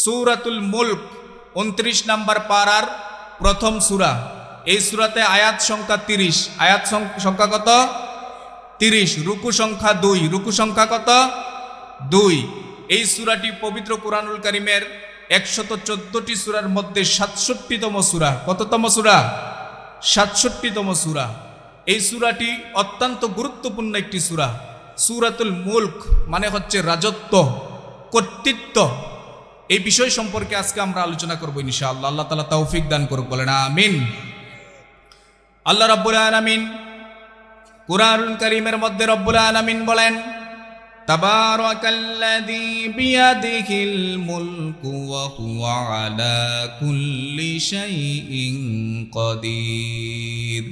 সূরাতুল মুলক 29 নম্বর পারার প্রথম সূরা। এই সূরাতে আয়াত সংখ্যা 30। আয়াত সংখ্যা কত? 30। রুকু সংখ্যা 2। রুকু সংখ্যা কত? 2। এই সূরাটি পবিত্র কুরআনুল কারীমের 114টি সূরার মধ্যে 67তম সূরা। কততম সূরা? 67তম সূরা। এই সূরাটি অত্যন্ত গুরুত্বপূর্ণ একটি সূরা। সূরাতুল মুলক মানে হচ্ছে রাজত্ব, কর্তৃত্ব। এই বিষয় সম্পর্কে আজকে আমরা আলোচনা করব ইনশাআল্লাহ। আল্লাহ তাআলা তৌফিক দান করুক, বলেন আমিন। আল্লাহ রাব্বুল আলামিন কুরআনুল কারীমের মধ্যে রব্বুল আলামিন বলেন, তাবারাকাল্লাযী বিয়াদিহিল মুলকু ওয়া হুয়া আলা কুল্লি শাইইন কাদির।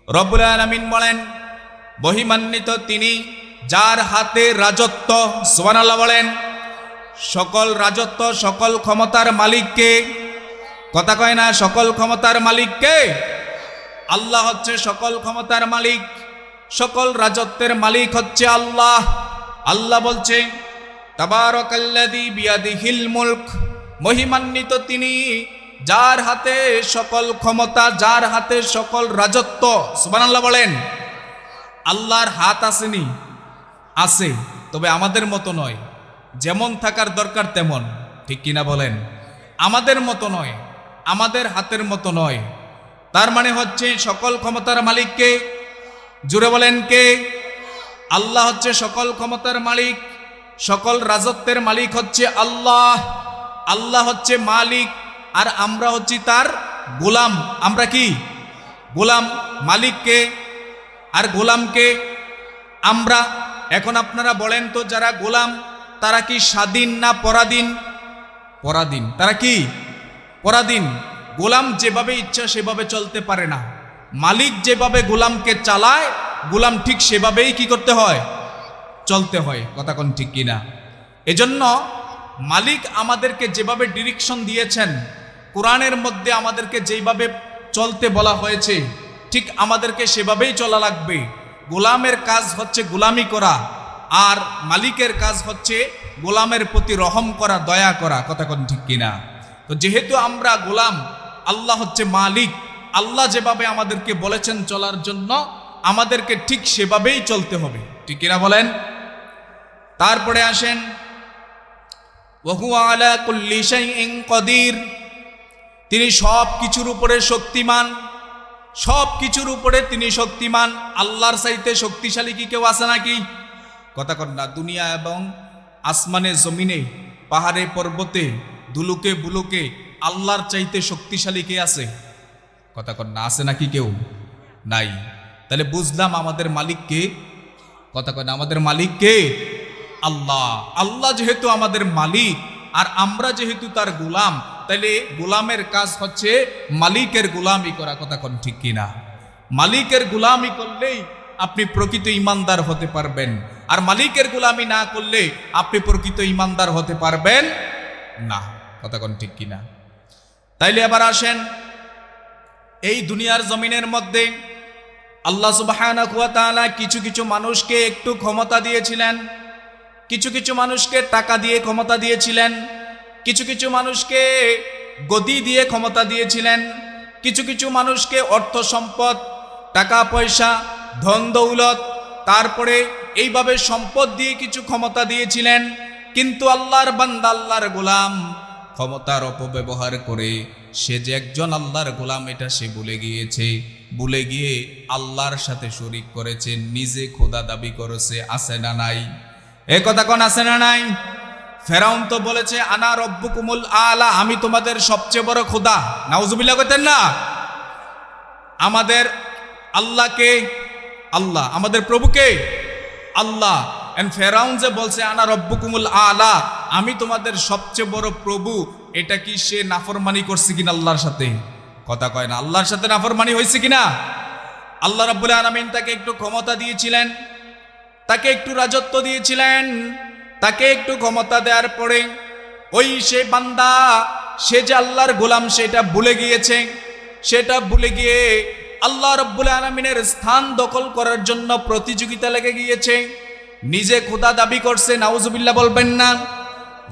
রব্বুল আলামিন বলেন, মহিমান্বিত তিনি যার হাতে রাজত্ব। সুবহানাল্লাহ বলেন। সকল রাজত্ব, সকল ক্ষমতার মালিককে। কথা কয় না? সকল ক্ষমতার মালিককে। আল্লাহ হচ্ছে সকল ক্ষমতার মালিক, সকল রাজত্বের মালিক হচ্ছে আল্লাহ। আল্লাহ বলছে, তাবারাকাল্লাযী বিয়াদিহিল মুলক, মহিমান্বিত তিনি যার হাতে সকল ক্ষমতা, যার হাতে সকল রাজত্ব। সুবহানাল্লাহ বলেন। আল্লাহর হাত আসেনি? আছে, তবে আমাদের মতো নয়। যেমন থাকার দরকার তেমন, ঠিক কিনা বলেন? আমাদের মতো নয়, আমাদের হাতের মতো নয়। তার মানে হচ্ছে সকল ক্ষমতার মালিক কে? জুড়ে বলেন কে? আল্লাহ হচ্ছে সকল ক্ষমতার মালিক, সকল রাজত্বের মালিক হচ্ছে আল্লাহ। আল্লাহ হচ্ছে মালিক, আর আমরা হচ্ছি তার গোলাম। আমরা কি? গোলাম। মালিককে আর গোলামকে আমরা। এখন আপনারা বলেন তো, যারা গোলাম তারা কি স্বাধীন না পরাধীন? পরাধীন। তারা কি? পরাধীন। গোলাম যেভাবে ইচ্ছা সেভাবে চলতে পারে না। মালিক যেভাবে গোলামকে চালায়, গোলাম ঠিক সেভাবেই কি করতে হয়? চলতে হয়। কথা কোন ঠিক কিনা? এজন্য মালিক আমাদেরকে যেভাবে ডিরেকশন দিয়েছেন, কোরআনের মধ্যে আমাদেরকে যেভাবে চলতে বলা হয়েছে, ঠিক আমাদেরকে সেভাবেই চলা লাগবে। গোলামের কাজ হচ্ছে গোলামি করা, আর মালিকের কাজ হচ্ছে গোলামের প্রতি রহম করা, দয়া করা। কথা কোন ঠিক কিনা? তো যেহেতু আমরা গোলাম, আল্লাহ হচ্ছে মালিক। আল্লাহ যেভাবে আমাদেরকে বলেছেন চলার জন্য, আমাদেরকে ঠিক সেভাবেই চলতে হবে। ঠিক কিনা বলেন? তারপরে আসেন, ওয়া হুয়া আলা কুল্লি শাইইন কাদির, তিনি সব কিছুর উপরে শক্তিমান। সব কিছুর উপরে তিনি শক্তিমান। আল্লাহর চাইতে শক্তিশালী কি কেউ আছে নাকি? কথা কন না। দুনিয়া এবং আসমানে, জমিনে, পাহাড়ে, পর্বতে, দুলুকে বুলুকে আল্লাহর চাইতে শক্তিশালী কে আছে? কথা কন না। আছে নাকি কেউ? নাই। তাহলে বুঝলাম আমাদের মালিক কে? কথা কন না। আমাদের মালিক কে? আল্লাহ। আল্লাহ যেহেতু আমাদের মালিক, আর আমরা যেহেতু তার গোলাম, তাহলে গোলামের কাজ হচ্ছে মালিকের গোলামি করা। কথা কোন ঠিক কিনা? মালিকের গোলামি করলেই আপনি প্রকৃত ইমানদার হতে পারবেন, আর মালিকের গোলামি না করলে আপনি প্রকৃত ইমানদার হতে পারবেন না। কথা কোন ঠিক কিনা? তাইলে আবার আসেন, এই দুনিয়ার জমিনের মধ্যে আল্লাহ সুবহানাহু ওয়া তাআলা কিছু কিছু মানুষকে একটু ক্ষমতা দিয়েছিলেন, কিছু কিছু মানুষকে টাকা দিয়ে ক্ষমতা দিয়েছিলেন, কিছু কিছু মানুষকে গদি দিয়ে ক্ষমতা দিয়েছিলেন, কিছু কিছু মানুষকে অর্থ সম্পদ, টাকা পয়সা, ধন দৌলত, তারপরে এইভাবে সম্পদ দিয়ে কিছু ক্ষমতা দিয়েছিলেন। কিন্তু আল্লাহর বান্দা, আল্লাহর গোলাম ক্ষমতার অপব্যবহার করে সে যে একজন আল্লাহর গোলাম এটা সে ভুলে গিয়েছে। ভুলে গিয়ে আল্লাহর সাথে শরীক করেছে, নিজে খোদা দাবি করেছে। আছে না নাই? এ কথা কোন আছে না নাই? ফেরাউন তো বলেছে, আনা রব্বুকুমুল আলা, আমি তোমাদের সবচেয়ে বড় খোদা। নাউজুবিল্লাহ কইতেন না? আমাদের আল্লাহকে, আল্লাহ আমাদের প্রভুকে আল্লাহ। এন্ড ফেরাউন যে বলছে আনা রব্বুকুমুল আলা, আমি তোমাদের সবচেয়ে বড় প্রভু, এটা কি সে নাফরমানি করছে কিনা আল্লাহর সাথে? কথা কয় না। আল্লাহর সাথে নাফরমানি হয়েছে কিনা? আল্লাহ রাব্বুল আলামিন তাকে একটু ক্ষমতা দিয়েছিলেন, তাকে একটু রাজত্ব দিয়েছিলেন, তাকে একটু ক্ষমতা দেওয়ার পরে ওই সে বান্দা, সে যে আল্লাহর গোলাম সেটা ভুলে গিয়েছে। সেটা ভুলে গিয়ে আল্লাহ রাব্বুল আলামিনের স্থান দখল করার জন্য প্রতিযোগিতা লেগে গিয়েছে। নিজে খোদা দাবি করছে। নাউজুবিল্লাহ বলবেন না?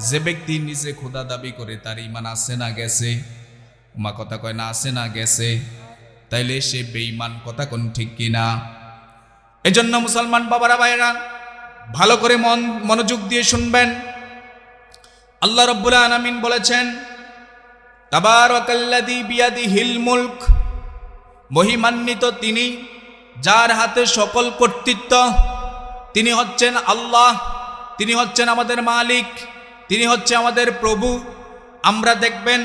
যে ব্যক্তি নিজে খোদা দাবি করে তার ঈমান আছে না গেছে? উমা কথা কয় না আছে না গেছে? তাইলে সে বেঈমান, কথা কোন ঠিক কিনা? এজন্য মুসলমান বাবারা ভাইরা ভালো করে মনোযোগ দিয়ে শুনবেন। আল্লাহ রাব্বুল আলামিন বলেছেন, তাবারাকাল্লাযী বিয়াদিহিল মুলক, মহিমান্বিত তিনি যার হাতে সকল কর্তৃত্ব। তিনি হচ্ছেন আল্লাহ, তিনি হচ্ছেন আমাদের মালিক, তিনি হচ্ছে আমাদের প্রভু। আমরা দেখবেন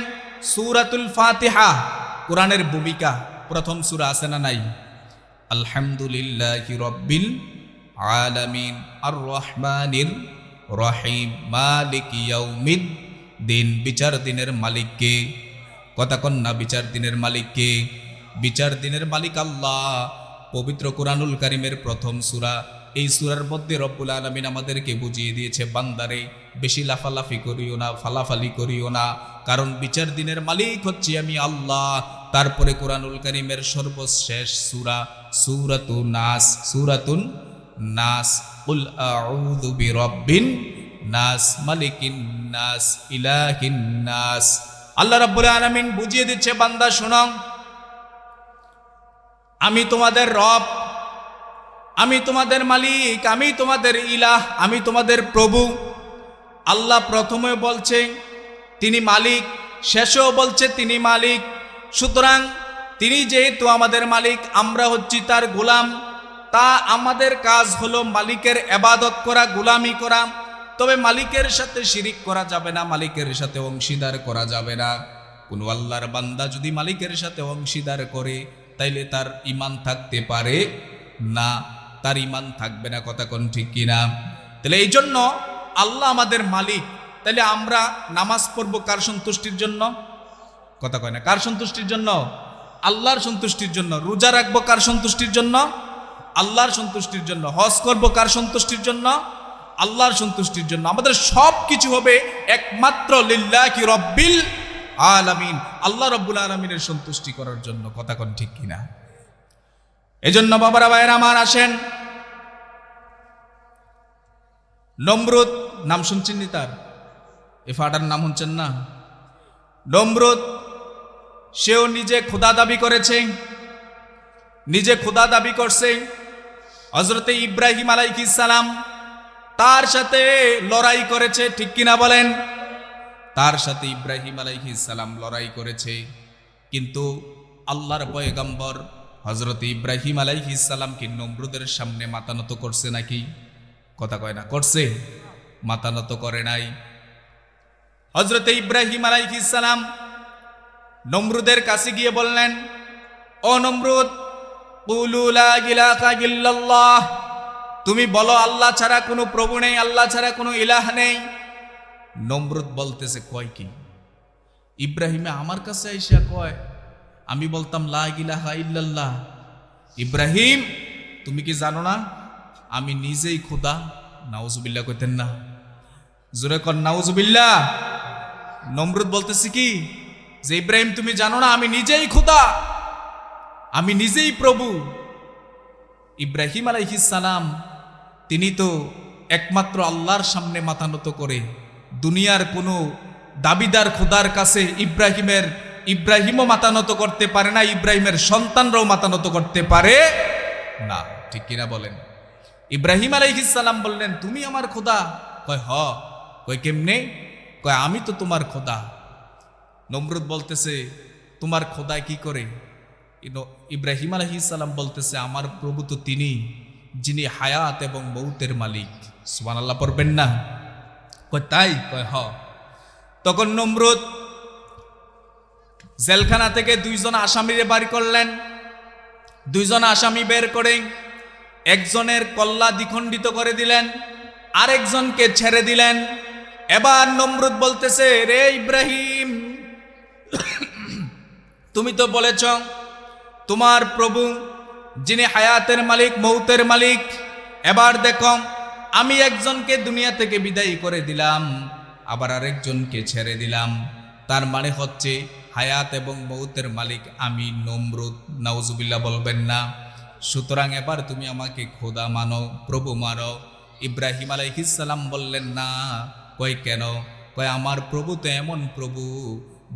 সূরাতুল ফাতিহা, কোরআনের ভূমিকা, প্রথম সূরা আছে না নাই? আলহামদুলিল্লাহি রাব্বিল আলামিন আর রহমানির রহিম মালিকি ইয়াউমিদ্দিন। বিচার দিনের মালিক কে? কথা কন না, বিচার দিনের মালিক কে? বিচার দিনের মালিক আল্লাহ। পবিত্র কোরআনুল কারীমের প্রথম সূরা, এই সূরার মধ্যে রব্বুল আলামিন আমাদেরকে বুঝিয়ে দিয়েছে, বান্দারে বেশি লাফালাফি করিও না, ফালাফালি করিও না, কারণ বিচার দিনের মালিক হচ্ছে আমি আল্লাহ। তারপরে কোরআনুল কারীমের সর্বশেষ সূরা সূরাতুন নাস, সূরাতুন নাস, কুল আউযু বিরাব্বিন নাস মালিকিন নাস ইলাহিন নাস। আল্লাহ রাব্বুল আলামিন বুঝিয়ে দিচ্ছে, বান্দা শোনো, আমি তোমাদের রব, আমি তোমাদের মালিক, আমি তোমাদের ইলাহ, আমি তোমাদের প্রভু। আল্লাহ প্রথমে বলছে তিনি মালিক, শেষেও বলছে তিনি মালিক। সুতরাং তিনি যেহেতু আমাদের মালিক, আমরা হচ্ছি তার গোলাম, তা আমাদের কাজ হলো মালিকের ইবাদত করা, গোলামি করা। তবে মালিকের সাথে শিরিক করা যাবে না, মালিকের সাথে অংশীদার করা যাবে না। কোন আল্লাহর বান্দা যদি মালিকের সাথে অংশীদার করে তাইলে তার ঈমান থাকতে পারে না, তার ঈমান থাকবে না, কথা কোন ঠিক কিনা? তাহলে এই জন্য আল্লাহ আমাদের মালিক। তাহলে আমরা নামাজ পড়বো কার সন্তুষ্টির জন্য? কথা কয় না, কার সন্তুষ্টির জন্য? আল্লাহর সন্তুষ্টির জন্য। রোজা রাখবো কার সন্তুষ্টির জন্য? আল্লাহর সন্তুষ্টির জন্য। হজ করবো কার সন্তুষ্টির জন্য? আল্লাহর সন্তুষ্টির জন্য। আমাদের সব কিছু হবে একমাত্র লিল্লাহি রাব্বিল আলামিন, আল্লাহ রাব্বুল আলামিনের সন্তুষ্টি করার জন্য, কথা কোন ঠিক কিনা? এজন্য বাবারা ভাইয়েরা আমার, আসেন, নমরুদ নাম শুনছেন নি? তার এ ফাটার নাম শুনছেন না? নমরুদ, সেও নিজে খোদা দাবি করেছে, নিজে খোদা দাবি করছে। হযরতে ইব্রাহিম আলাইহিস সালাম তার সাথে লড়াই করেছে, ঠিক কিনা বলেন? তার সাথে ইব্রাহিম আলাইহিস সালাম লড়াই করেছে, কিন্তু আল্লাহর পয়গম্বর হযরতে ইব্রাহিম আলাইহিস সালাম কি নমরুদের সামনে মাথা নত করছে নাকি? কথা কয় না, করছে? মাথা নত করে নাই। হযরতে ইব্রাহিম আলাইহিস সালাম নমরুদের কাছে গিয়ে বললেন, ও নমরুদ, কুলু লা ইলাহা ইল্লাল্লাহ, তুমি বলো আল্লাহ ছাড়া কোনো প্রভু নেই, আল্লাহ ছাড়া কোনো ইলাহ নেই। নমরুদ বলতেছে, কয় কি? ইব্রাহিমে আমার কাছে আইসা কয় আমি বলতাম লা ইলাহা ইল্লাল্লাহ। ইব্রাহিম, তুমি কি জানো না আমি নিজেই খোদা? নাউজুবিল্লাহ কইতেন না? জোরে কর নাউজুবিল্লাহ। নমরুদ বলতেছে কি, যে ইব্রাহিম তুমি জানো না আমি নিজেই খোদা, আমি নিজেই প্রভু। ইব্রাহিম আলাইহিস সালাম তিনি তো একমাত্র আল্লাহর সামনে মাথা নত করে, দুনিয়ার কোনো দাবিদার খোদার কাছে ইব্রাহিমও মাথা নত করতে পারে না, ইব্রাহিমের সন্তানরাও মাথা নত করতে পারে না, ঠিক কিনা বলেন? ইব্রাহিম আলাইহিস সালাম বললেন, তুমি আমার খোদা? কয় হ। কয় কেমনে? কয় আমি তো তোমার খোদা। নমরুদ বলতেছে, তোমার খোদায় কি করে? ইব্রাহিম আলাইহিস সালাম বলতেছে, আমার প্রভু তো তিনি যিনি হায়াত এবং মৌতের মালিক। সুবহানাল্লাহ পড়বেন না? কয় তাই? কয় হ। তখন নমরুদ জেলখানা থেকে দুইজন আসামিরে বাড়ি করলেন। দুইজন আসামি বের করে একজনের কল্লা দ্বিখণ্ডিত করে দিলেন, আরেকজনকে ছেড়ে দিলেন। এবার নমরুদ বলতেছে, রে ইব্রাহিম, তুমি তো বলেছ তোমার প্রভু যিনি হায়াতের মালিক, মৌতের মালিক। এবার দেখো, আমি একজনকে দুনিয়া থেকে বিদায়ী করে দিলাম, আবার আরেকজনকে ছেড়ে দিলাম। তার মানে হচ্ছে হায়াত এবং মৌতের মালিক আমি নমরুদ। নাউজুবিল্লাহ বলবেন না? সুতরাং এবার তুমি আমাকে খোদা মানো, প্রভু মানো। ইব্রাহিম আলাইহিস সালাম বললেন না। কই কেন? কয় আমার প্রভু তো এমন প্রভু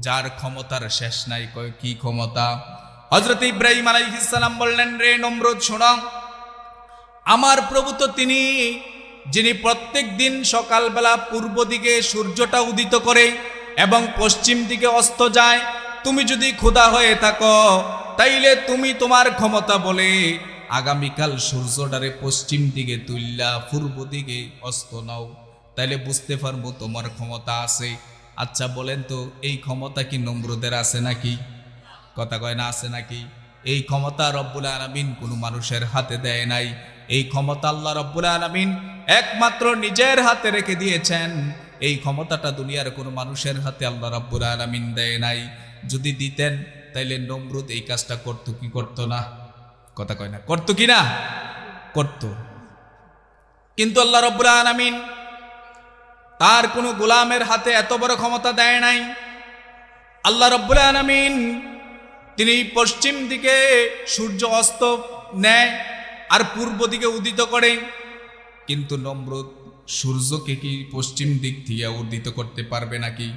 যার ক্ষমতার শেষ নাই। কয় কি ক্ষমতা? হযরত ইব্রাহিম আলাইহিস সালাম বললেন, রে নমরুদ শোনো, আমার প্রভু তো তিনি যিনি প্রত্যেক দিন সকালবেলা পূর্ব দিকে সূর্যটা উদিত করে এবং পশ্চিম দিকে অস্ত যায়। তুমি যদি ক্ষুধা হয়ে থাকো তাইলে তুমি তোমার ক্ষমতা বলে আগামীকাল সূর্যটারে পশ্চিম দিকে তুললা পূর্ব দিকে অস্ত নাও, তাইলে বুঝতে পারবো তোমার ক্ষমতা আছে। আচ্ছা বলেন তো, এই ক্ষমতা কি নমরুদের আছে নাকি? কথা কয় না, আছে নাকি? এই ক্ষমতা রব্বুল আলামিন কোনো মানুষের হাতে দেয় নাই। এই ক্ষমতা আল্লাহ রব্বুল আলামিন একমাত্র নিজের হাতে রেখে দিয়েছেন। এই ক্ষমতাটা দুনিয়ার কোনো মানুষের হাতে আল্লাহ রব্বুল আলামিন দেয় নাই। যদি দিতেন তাইলে নমরুদ এই কাজটা করতো কি করতো না? কথা কয় না, করতো কি না? করতো। কিন্তু আল্লাহ রব্বুল আলামিন তার কোনো গোলামের হাতে এত বড় ক্ষমতা দেয় নাই। আল্লাহ রব্বুল আলামিন তিনি পশ্চিম দিকে সূর্য অস্ত নেয় আর পূর্ব দিকে উদিত করে, কিন্তু নমরুদ সূর্যকে কি পশ্চিম দিক থেকে উদিত করতে পারবে নাকি?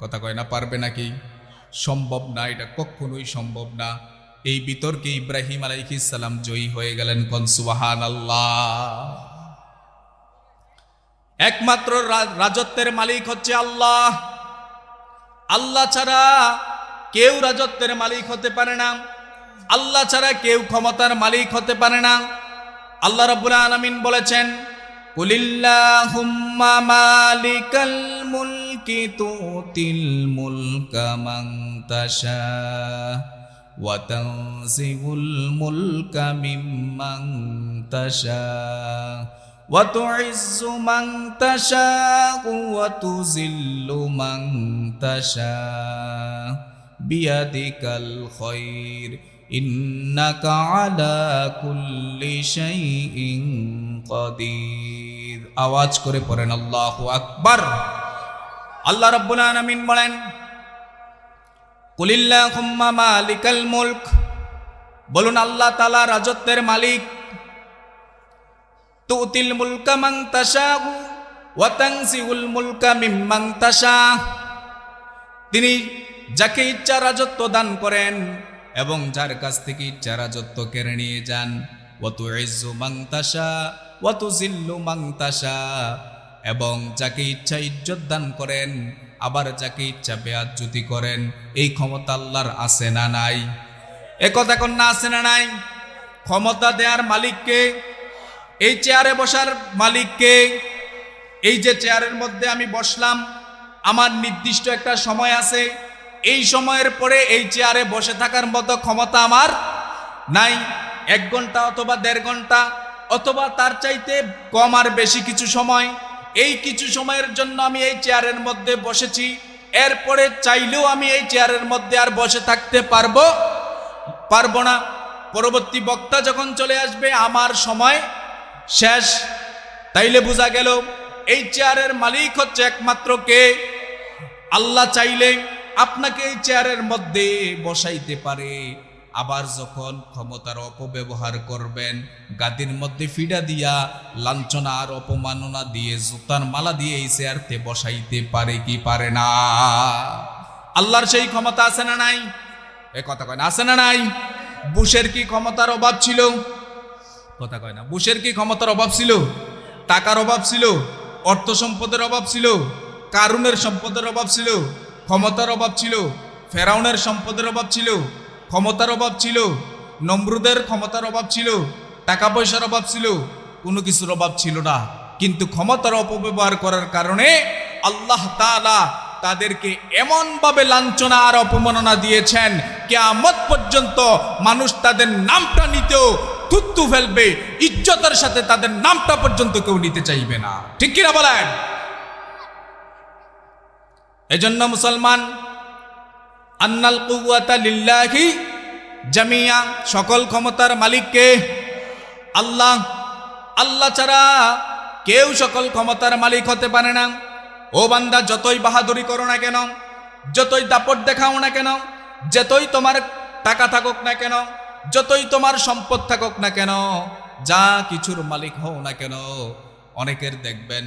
কথা কয় না, পারবে নাকি? সম্ভব না, এটা কখনোই সম্ভব না। এই বিতর্কে ইব্রাহিম আলাইহিস সালাম জয়ী হয়ে গেলেন। কোন সুবহানাল্লাহ। একমাত্র রাজত্বের মালিক হচ্ছে আল্লাহ। আল্লাহ ছাড়া কেউ রাজত্বের মালিক হতে পারে না। আল্লাহ ছাড়া কেউ ক্ষমতার মালিক হতে পারে না। আল্লাহ রাব্বুল আলামিন বলেছেন, কুলিল্লাহুম্মা মালিকাল মুলকি তুতিল মুলকা মান তাশা ওয়া তানজিউল মুলকা মিম্মান তাশা ওয়া তুইজ্জু মান তাশা ওয়া তুযিল্লু মান তাশা বিয়াদিকাল খায়র ইন্নাকা আলা কুল্লি শাইইন কাদির। আওয়াজ করে পড়েন আল্লাহু আকবার। আল্লাহ রাব্বুল আলামিন বলেন, কুলিল্লাহুম্মা মালিকাল মুলক, বলুন আল্লাহ তাআলা রাজত্বের মালিক। তুতিল মুলকা মান তাশাউ ওয়া তানজিউল মুলকা মিম্মান তাশা, তিনি যাকে ইচ্ছা রাজত্ব দান করেন এবং যার কাছ থেকে ইচ্ছা রাজত্ব কেড়ে নিয়ে যান। ওয়া তুইজ্জু মান তাশা ওয়া তুযিল্লু মান তাশা, এবং যাকে ইচ্ছা ইজ্জত দান করেন আবার যাকে ইচ্ছা বেয়াজ্জতি করেন। এই ক্ষমতা আল্লাহর আছে না নাই? এ কথা কোন না, আছে না নাই? ক্ষমতা দেওয়ার মালিককে, এই চেয়ারে বসার মালিককে। এই যে চেয়ারের মধ্যে আমি বসলাম, আমার নির্দিষ্ট একটা সময় আছে, এই সময়ের পরে এই চেয়ারে বসে থাকার মতো ক্ষমতা আমার নাই। 1 ঘন্টা অথবা 1.5 ঘন্টা অথবা তার চাইতে কম আর বেশি কিছু সময়, এই কিছু সময়ের জন্য আমি এই চেয়ারের মধ্যে বসেছি, এরপরে চাইলেও আমি এই চেয়ারের মধ্যে আর বসে থাকতে পারবো না। পরবর্তী বক্তা যখন চলে আসবে আমার সময় শেষ। তাইলে বোঝা গেল এই চেয়ারের মালিক হচ্ছে একমাত্র কে? আল্লাহ চাইলে আপনাকে এই চেয়ারের মধ্যে বসাইতে পারে, আবার যখন ক্ষমতার অপব্যবহার করবেন গাদির মধ্যে ফিডা দিয়া লাঞ্ছনা আর অপমাননা দিয়ে জুতার মালা দিয়ে এই চেয়ারতে বসাইতে পারে কি পারে না? আল্লাহর সেই ক্ষমতা আছে না নাই? এ কথা কয় না, আছে না নাই? বুশের কি ক্ষমতার অভাব ছিল? কথা কয় না। বুশের কি ক্ষমতার অভাব ছিল? টাকার অভাব ছিল? অর্থ সম্পদের অভাব ছিল? কারুনের সম্পদের অভাব ছিল? ক্ষমতার অভাব ছিল? ফেরাউনের সম্পদের অভাব ছিল? ক্ষমতার অভাব ছিল? নমরুদের ক্ষমতার অভাব ছিল? টাকা পয়সার অভাব ছিল? কোনো কিছুর অভাব ছিল না। কিন্তু ক্ষমতার অপব্যবহার করার কারণে আল্লাহ তাআলা তাদেরকে এমনভাবে লাঞ্ছনা আর অপমাননা দিয়েছেন, কিয়ামত পর্যন্ত মানুষ তাদের নামটা নিতেও থুতু ফেলবে, ইজ্জতের সাথে তাদের নামটা পর্যন্ত কেউ নিতে চাইবে না। ঠিক কিনা বলেন? এজন্য মুসলমান, আন্নাল কুওয়াতা লিল্লাহি জামিয়া, সকল ক্ষমতার মালিককে আল্লাহ। আল্লাহ ছাড়া কেউ সকল ক্ষমতার মালিক হতে পারে না। ও বান্দা, যতই বাহাদুরি করো না কেন, যতই দাপট দেখাও না কেন, যতই তোমার টাকা থাকুক না কেন, যতই তোমার সম্পদ থাকুক না কেন, যা কিছুর মালিক হও না কেন, অনেকের দেখবেন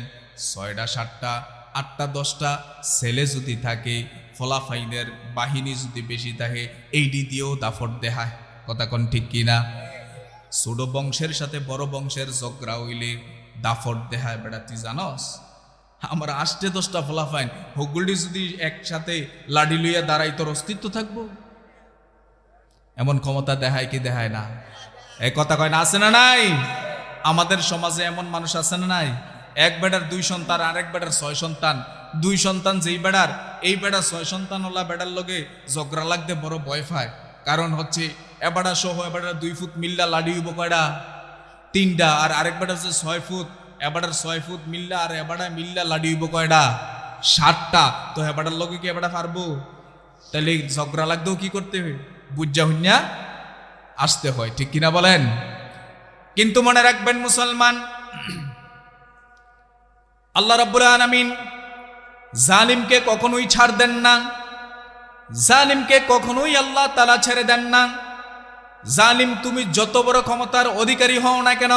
6টা 7টা 8টা 10টা ছেলে যদি থাকে, ফলাফাইনের বাহিনী যদি বেশি থাকে, এইডি দিয়েও দাফট দেখায়। কথা কোন ঠিক কিনা? ছোট বংশের সাথে বড় বংশের ঝগড়া হইলে দাফট দেখায়। বেটা তুই জানস আমার 8টে 10টা ফলাফাইন হগুলি যদি একসাথে লাডি লইয়া দাঁড়াই, তোর অস্তিত্ব থাকবো? এমন ক্ষমতা দেখায় কি দেখায় না? এই কথা কয় না, আছে না নাই? আমাদের সমাজে এমন মানুষ আছে না নাই? এক বেটার 2 সন্তান, আরেক বেটার 6 সন্তান। 2 সন্তান যেই বেটার, এই বেটার 6 সন্তান ওলা বেটার লগে ঝগড়া লাগতে বড় ভয় পায়। কারণ হচ্ছে এবাডা সহ এবাডার 2 ফুট মিল্লা লাডি হইব কয়টা? 3টা। আর আরেক বেটার যে 6 ফুট, এবাডার 6 ফুট মিল্লা আর এবাডা মিল্লা লাডি হইব কয়টা? 7টা। তো এবাডার লগে কি এবাডা পারবো? তাহলে ঝগড়া লাগতেও কি করতে হয়? বুঝা হুন্যা আসতে হয়, ঠিক কিনা বলেন? কিন্তু মনে রাখবেন মুসলমান, আল্লাহ রাব্বুল আলামিন জালিমকে কখনোই ছাড় দেন না। জালিমকে কখনোই আল্লাহ তাআলা ছেড়ে দেন না। জালিম তুমি যত বড় ক্ষমতার অধিকারী হও না কেন,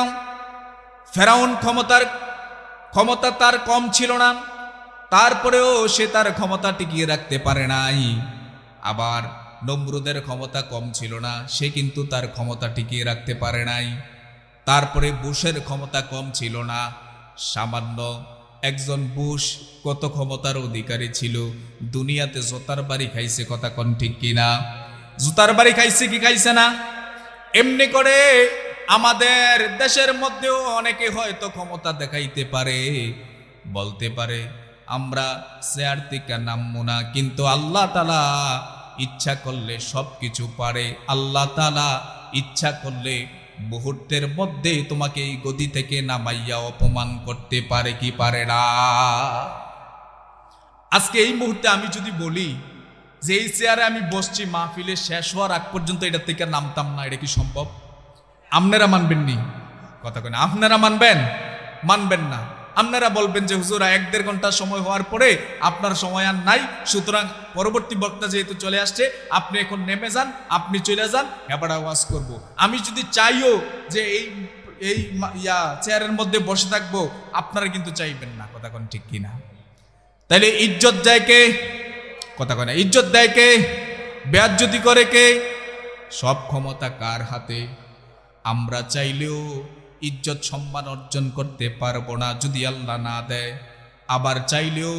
ফেরাউন ক্ষমতা তার কম ছিল না, তারপরেও সে তার ক্ষমতা টিকিয়ে রাখতে পারে নাই। আবার নমরুদের ক্ষমতা কম ছিল না, সে কিন্তু তার ক্ষমতা টিকিয়ে রাখতে পারে নাই। তারপরে বুশের ক্ষমতা কম ছিল না, সামান্য একজন বুশ কত ক্ষমতার অধিকারী ছিল, দুনিয়াতে জোতার বাড়ি খাইছে। কথা কোন ঠিক কিনা? জুতার বাড়ি খাইছে কি খাইছে না? এমনি করে আমাদের দেশের মধ্যেও অনেকে হয়তো ক্ষমতা দেখাইতে পারে, বলতে পারে আমরা চেয়ার থেকে নামবো না, কিন্তু আল্লাহ তাআলা ইচ্ছা করলে সবকিছু পারে। আল্লাহ তাআলা ইচ্ছা করলে মুহূর্তের মধ্যে তোমাকে এই গদি থেকে নামাইয়া অপমান করতে পারে কি পারে না? আজকে এই মুহূর্তে আমি যদি বলি যে এই চেয়ারে আমি বসছি, মাহফিলে শেষ হওয়ার আগ পর্যন্ত এটা থেকে নামতাম না, এটা কি সম্ভব? আপনারা মানবেন নি? কথা কেন? আপনারা মানবেন? মানবেন না। আপনারা বলবেন যে হুজুর 1-1.5 ঘন্টা সময় হওয়ার পরে আপনার সময় আর নাই, সুতরাং পরবর্তী বক্তা যেহেতু চলে আসছে আপনি এখন নেমে যান, আপনি চলে যান, এবার আওয়াজ করব। আমি যদি চাইও যে এই চেয়ারের মধ্যে বসে থাকবো, আপনারা কিন্তু চাইবেন না। কথা কোন ঠিক কিনা? তাইলে ইজ্জত দেয় কে? কথা কয় না, ইজ্জত দেয় কে? বেয়াজ্জতি করে কে? সব ক্ষমতা কার হাতে? আমরা চাইলেও ইজ্জত সম্মান অর্জন করতে পারবো না যদি আল্লাহ না দেয়। আবার চাইলেও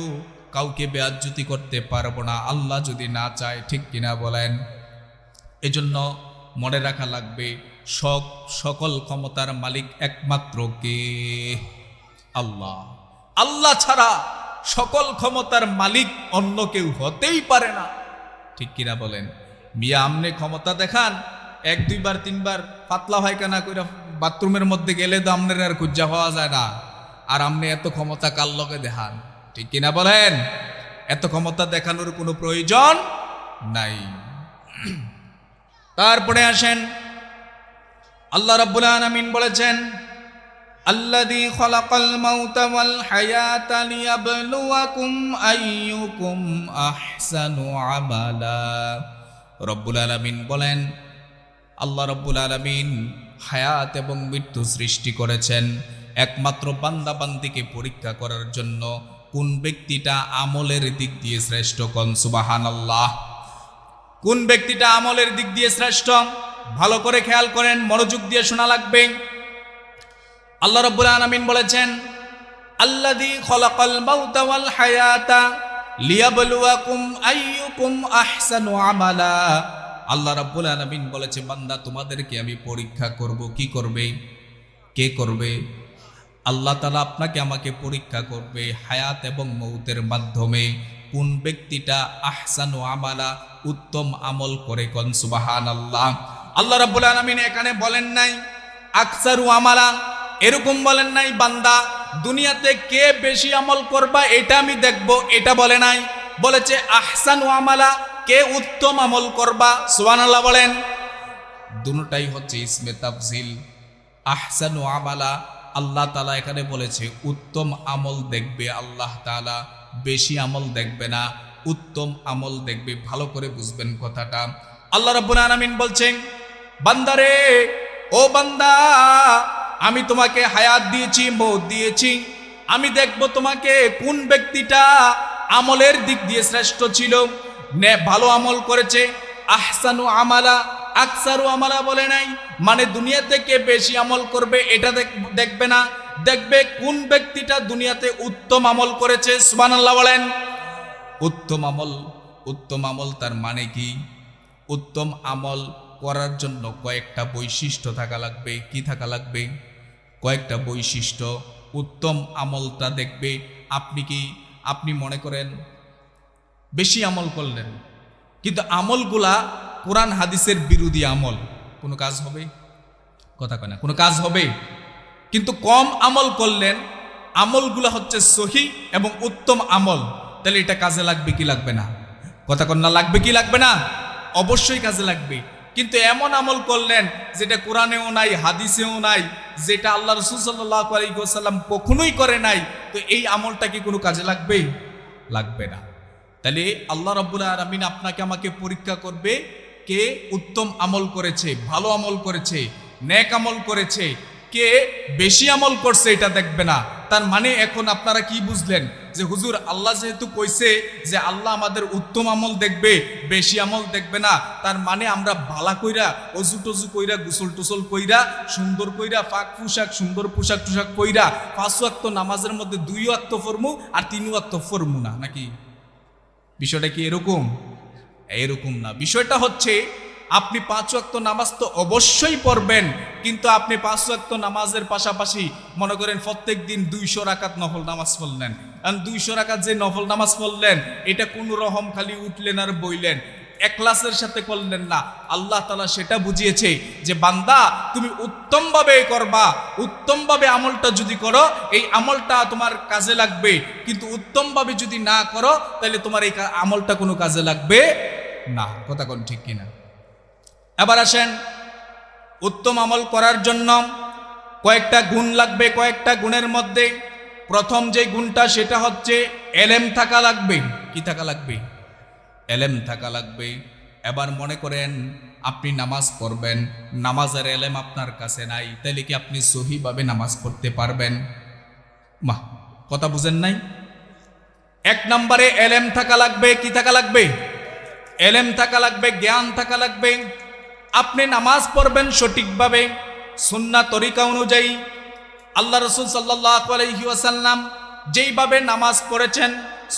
কাউকে বেয়াজ্জতি করতে পারবো না আল্লাহ যদি না চায়, ঠিক কিনা বলেন? এজন্য মনে রাখা লাগবে সকল ক্ষমতার মালিক একমাত্র কে? আল্লাহ। আল্লাহ ছাড়া সকল ক্ষমতার মালিক অন্য কেউ হতেই পারে না, ঠিক কিনা বলেন? মিয়া আমনে ক্ষমতা দেখান, 1-2 বার 3 বার পাতলা পায়খানা কইরা বাথরুমের মধ্যে গেলে তো আমনের আর খুঁজা পাওয়া যায় না। আর আমনে এত ক্ষমতা কার লগে দেখান, ঠিক কিনা বলেন? এত ক্ষমতা দেখানোর কোনো প্রয়োজন নাই। তারপরে আসেন, আল্লাহ রাব্বুল আলামিন বলেছেন আল্লাযী খালাকাল মাউতা ওয়াল হায়াতা লিয়াবলুয়াকুম আইয়ুকুম আহসানু আমালা। রব্বুল আলামিন বলেন, আল্লাহ রব্বুল আলামিন হায়াত এবং মৃত্যু সৃষ্টি করেছেন একমাত্র বান্দা বান্দিকে পরীক্ষা করার জন্য কোন ব্যক্তিটা আমলের দিক দিয়ে শ্রেষ্ঠ। কোন সুবহানাল্লাহ। কোন ব্যক্তিটা আমলের দিক দিয়ে শ্রেষ্ঠ? ভালো করে খেয়াল করেন, মনোযোগ দিয়ে শোনা লাগবে। আল্লাহ রাব্বুল আলামিন বলেছেন আল্লাযী খালাকাল মাউতা ওয়াল হায়াতা লিয়াবলুয়াকুম আইয়ুকুম আহসানু আমালা। আল্লাহ রাব্বুল আলামিন বলেছে, বান্দা তোমাদেরকে আমি পরীক্ষা করব। কি করবে? কে করবে? আল্লাহ তাআলা আপনাকে আমাকে পরীক্ষা করবে হায়াত এবং মৌতের মাধ্যমে। কোন ব্যক্তিটা আহসানু আমালা, উত্তম আমল করে। কোন সুবহানাল্লাহ। আল্লাহ রাব্বুল আলামিন এখানে বলেন নাই আকসারু আমালা, এরকম বলেন নাই বান্দা দুনিয়াতে কে বেশি আমল করবা এটা আমি দেখব, এটা বলে নাই। বলেছে আহসানু আমালা, কে উত্তম আমল করবা। সুবহানাল্লাহ বলেন। দুটোটাই হচ্ছে ইসমে তাফজিল। আহসানু আমালা, আল্লাহ তাআলা এখানে বলেছে উত্তম আমল দেখবে আল্লাহ তাআলা, বেশি আমল দেখবে না, উত্তম আমল দেখবে। ভালো করে বুঝবেন কথাটা। আল্লাহ রাব্বুল আলামিন বলছেন, বান্দারে, ও বান্দা, আমি তোমাকে হায়াত দিয়েছি, মৌত দিয়েছি, আমি দেখব তোমাকে কোন ব্যক্তিটা আমলের দিক দিয়ে শ্রেষ্ঠ ছিল, ভালো আমল করেছে। আহসানু আমালা, আকসারু আমালা বলে নাই, মানে দুনিয়া থেকে বেশি আমল করবে এটা দেখবে না, দেখবে কোন ব্যক্তিটা দুনিয়াতে উত্তম আমল করেছে। সুবহানাল্লাহ বলেন। উত্তম আমল তার মানে কি? উত্তম আমল করার জন্য কয়েকটা বৈশিষ্ট্য থাকা লাগবে। কি থাকা লাগবে? কয়েকটা বৈশিষ্ট্য। উত্তম আমলটা দেখবে আপনি মনে করেন বেশি আমল করলেন, কিন্তু আমলগুলা কোরআন হাদিসের বিরোধী আমল, কোনো কাজ হবে? কথা কয় না, কোনো কাজ হবে? কিন্তু কম আমল করলেন, আমলগুলা হচ্ছে সহি এবং উত্তম আমল, তাহলে এটা কাজে লাগবে কি লাগবে না? কথা কন না, লাগবে কি লাগবে না? অবশ্যই কাজে লাগবে। কিন্তু এমন আমল করলেন যেটা কোরআনেও নাই, হাদিসেও নাই, যেটা আল্লাহ রাসূল সাল্লাল্লাহু আলাইহি ওয়াসাল্লাম কখনোই করে নাই, তো এই আমলটা কি কোনো কাজে লাগবে? লাগবে না। তাহলে আল্লাহ রাব্বুল আলামিন আপনাকে আমাকে পরীক্ষা করবে, কে উত্তম আমল করেছে, ভালো আমল করেছে, নেক আমল করেছে, কে বেশি আমল করছে এটা দেখবে না। তার মানে এখন আপনারা কি বুঝলেন? যে হুজুর আল্লাহ যেহেতু কইছে যে আল্লাহ আমাদের উত্তম আমল দেখবে, বেশি আমল দেখবে না, তার মানে আমরা ভালা কইরা অজু টজু কইরা গোসল টোসল কইরা সুন্দর কইরা পাক পোশাক, সুন্দর পোশাক টোশাক কইরা 5 ওয়াক্ত নামাজের মধ্যে 2 ওয়াক্ত ফরমু আর 3 ওয়াক্ত ফরমু না, নাকি? বিষয়টা কি এরকম? এরকম না। বিষয়টা হচ্ছে আপনি 5 ওয়াক্ত নামাজ তো অবশ্যই পড়বেন, কিন্তু আপনি 5 ওয়াক্ত নামাজের পাশাপাশি মনে করেন প্রত্যেক দিন 200 রাকাত নফল নামাজ পড়লেন। আর 200 রাকাত যে নফল নামাজ পড়লেন, এটা কোন রকম খালি উঠলেন আর বইলেন, ইখলাসের সাথে করলেন না। আল্লাহ তাআলা সেটা বুঝিয়েছে যে বান্দা তুমি উত্তমভাবে করবা, উত্তমভাবে আমলটা যদি করো এই আমলটা তোমার কাজে লাগবে, কিন্তু উত্তমভাবে যদি না করো তাহলে তোমার এই আমলটা কোনো কাজে লাগবে না। কথা কোন ঠিক কিনা? এবার আসেন, উত্তম আমল করার জন্য কয়েকটা গুণ লাগবে। কয়েকটা গুণের মধ্যে প্রথম যে গুণটা সেটা হচ্ছে এলেম থাকা লাগবে। কি থাকা লাগবে? এলেম থাকা লাগবে। এবার মনে করেন আপনি নামাজ পড়বেন, নামাজের এলেম আপনার কাছে নাই, তাহলে কি আপনি সহিভাবে নামাজ পড়তে পারবেন? মা কথা বুঝেন নাই? 1 নম্বরে এলেম থাকা লাগবে। কি থাকা লাগবে? এলেম থাকা লাগবে, জ্ঞান থাকা লাগবে। আপনি নামাজ পড়বেন সঠিকভাবে, সুন্নাহ তরিকা অনুযায়ী। আল্লাহ রাসূল সাল্লাল্লাহু আলাইহি ওয়াসাল্লাম যেইভাবে নামাজ পড়েছেন,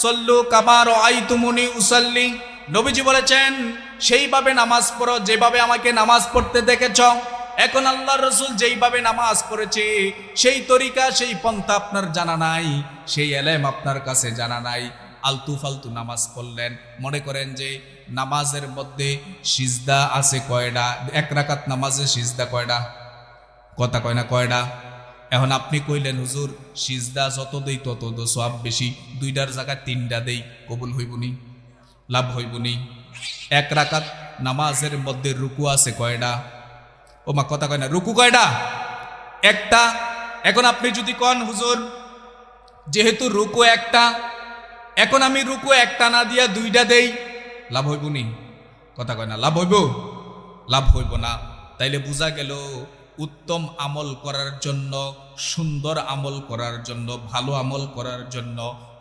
সল্লু কামা রাআইতুমুনি উসাল্লি, নবীজি বলেছেন সেইভাবে নামাজ পড়ো যেভাবে আমাকে নামাজ পড়তে দেখেছ। এখন আল্লাহ রাসূল যেইভাবে নামাজ পড়েছে সেই তরিকা, সেই পন্থা আপনার জানা নাই, সেই এলেম আপনার কাছে জানা নাই, আলতু ফালতু নামাজ পড়লেন। মনে করেন যে নামাজের মধ্যে সিজদা আছে কয়টা? 1 রাকাত নামাজে সিজদা কয়টা? কথা কয় না, কয়টা? এখন আপনি কইলেন হুজুর সিজদা যত দেই তত সওয়াব বেশি, 2টার জায়গায় 3টা দেই, কবুল হইবনি? লাভ হইবনি? 1 রাকাত নামাজের মধ্যে রুকু আছে কয়টা? ও মা কথা কয় না, রুকু কয়টা? একটা। এখন আপনি যদি কন হুজুর যেহেতু রুকু একটা, এখন আমি রুকু একটা না দিয়া 2টা দেই, লাভ হইবনি? কথা কয় না, লাভ হইব? লাভ হইব না। তাইলে বোঝা গেল উত্তম আমল করার জন্য, সুন্দর আমল করার জন্য, ভালো আমল করার জন্য